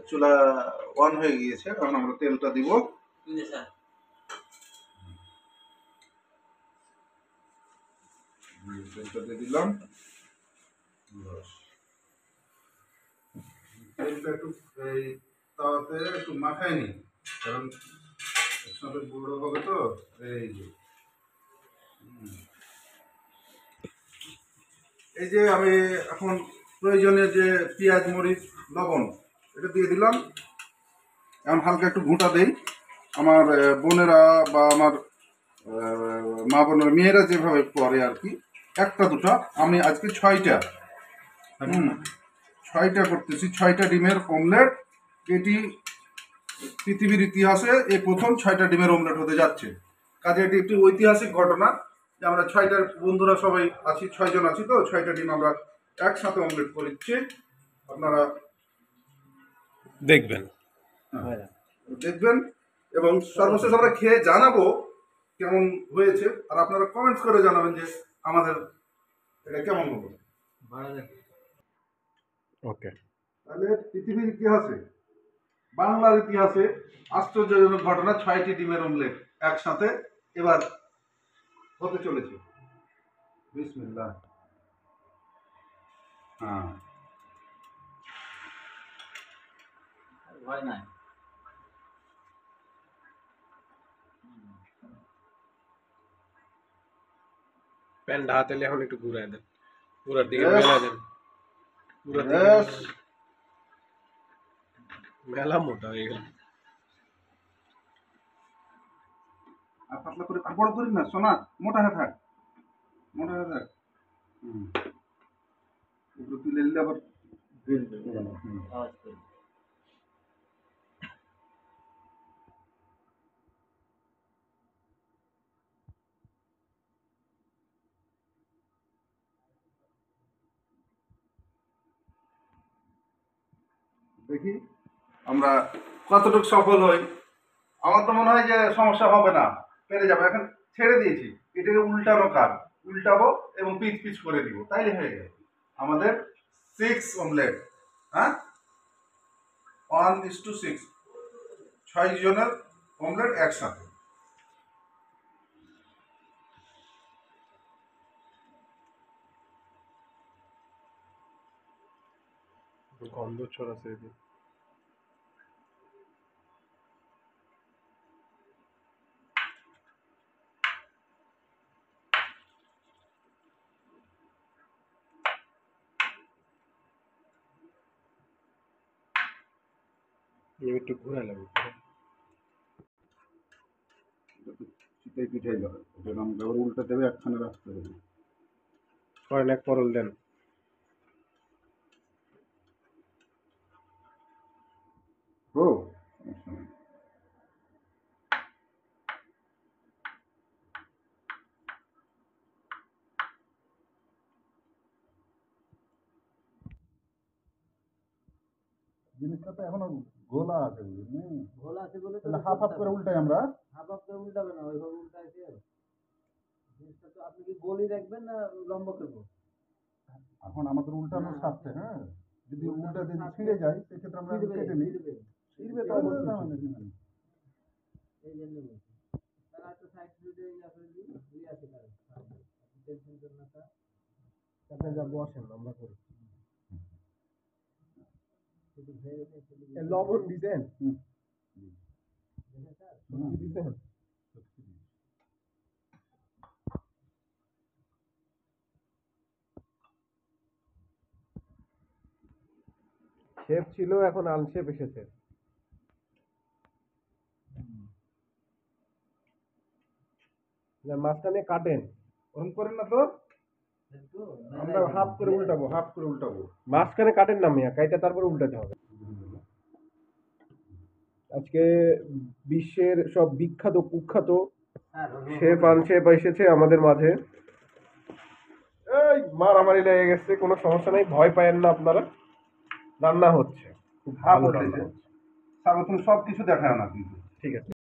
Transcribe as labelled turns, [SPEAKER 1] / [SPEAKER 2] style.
[SPEAKER 1] চুলা অন হয়ে গিয়েছে, এখন আমরা তেলটা দিব। তেলটা দিয়ে দিলাম। তেলটা একটু এই তাওয়াতে একটু মাখাই নি, কারণ একসাথে গুঁড়ো হবে তো। এই যে আমি এখন প্রয়োজনীয় যে পেঁয়াজ, মরিচ, লবণ এটা দিয়ে দিলাম। এখন হালকা একটু ঘুঁটা দেই। আমার বোনেরা বা আমার মা বোনের মেয়েরা যেভাবে করে আর কি, একটা দুটা, আমি আজকে 6টা 6টা করতেছি। 6টা ডিমের অমলেট। এটি পৃথিবীর ইতিহাসে এই প্রথম 6টা ডিমের অমলেট হতে যাচ্ছে। কাজে এটি একটি ঐতিহাসিক ঘটনা যে আমরা 6টার বন্ধুরা সবাই আছি, 6 জন আছি, তো 6টা ডিম আমরা একসাথে অমলেট করছি। আপনারা
[SPEAKER 2] দেখবেন
[SPEAKER 1] দেখবেন এবং সর্বশেষ আমরা খেয়ে জানাবো কেমন হয়েছে, আর আপনারা কমেন্টস করে জানাবেন যে আমাদের এটা কেমন হলো।
[SPEAKER 2] ওকে।
[SPEAKER 1] তাহলে পৃথিবীর ইতিহাসে, বাংলার ইতিহাসে আশ্চর্যজনক ঘটনা, 6টি ডিমের অমলেট একসাথে এবার হতে চলেছে। বিসমিল্লাহ। হ্যাঁ,
[SPEAKER 2] প্যান্ট হাতে এখন একটু ঘুরায় দেন, পুরার দিকে মেলা দেন, পুরার দিকে মেলা মোটা হয়ে গেল।
[SPEAKER 1] আর পাতলা করে, আর বড় করি না সোনা, মোটা হয়ে থাক, মোটা হয়ে থাক। একটু তুলে নিলে আবার দেখি আমরা কতটুকু সফল হই। আমার তো মনে হয় যে সমস্যা হবে না, পেরে যাবো। এখন ছেড়ে দিয়েছি, এটাকে উল্টানো কাজ, উল্টাবো এবং পিচ পিচ করে দিব, তাইলে হয়ে গেল আমাদের 6 অমলেট। হ্যাঁ, 1:6, 6 জনের অমলেট একসাথে।
[SPEAKER 2] গন্ধ ছড়াচ্ছে। একটু ঘুরে লাগবে,
[SPEAKER 1] চিতাই পিঠাই যাবে, এটা আমাকে আবার উল্টা দেবে, একখানে রাখতে হবে।
[SPEAKER 2] করেন, এক পরল দেন।
[SPEAKER 1] ও জিনিসটা তো এখনো গোলা আছে,
[SPEAKER 3] ঘোলা আছে বলে তো
[SPEAKER 1] হাফ হাফ করে উল্টাই আমরা।
[SPEAKER 3] হাফ হাফ করে উল্টাবে না, ওইভাবে উল্টাইছে জিনিসটা। তো আপনি কি গোলই রাখবেন না লম্বা করবো?
[SPEAKER 1] এখন আমাদের উল্টানোর স্বার্থে, হ্যাঁ, যদি উল্টা দিয়ে ছিঁড়ে যায় সেক্ষেত্রে আমরা কেটে নিই। ছিঁড়বে তো
[SPEAKER 3] এই জন্য বলছি। তারা একটা সাইড দিয়ে আসলে দিয়ে আছে, কারণ টেনশন করেন না স্যার,
[SPEAKER 2] আপনি যা বসেন আমরা করি। লবণ দিতেন, দিতেন। শেপ ছিল, এখন আনশেপ এসেছে। মাঝখানে কাটেন,
[SPEAKER 1] ওরকম করেন না তো, আমরা হাফ করে উল্টাবো, হাফ করে উল্টাবো।
[SPEAKER 2] মাঝখানে কাটেন না মিয়া, কাইটা তারপরে উল্টাতে হবে। আজকে বিশ্বের সব বিখ্যাত কুখ্যাত শেফ আনশেফ এসেছে আমাদের মাঝে। এই মারামারি লেগে গেছে, কোনো সমস্যা নেই, ভয় পায়েন না আপনারা। রান্না হচ্ছে, খুব ভালো রান্না হচ্ছে।
[SPEAKER 1] স্বাগতম, সব কিছু দেখায় না কিন্তু।
[SPEAKER 2] ঠিক আছে।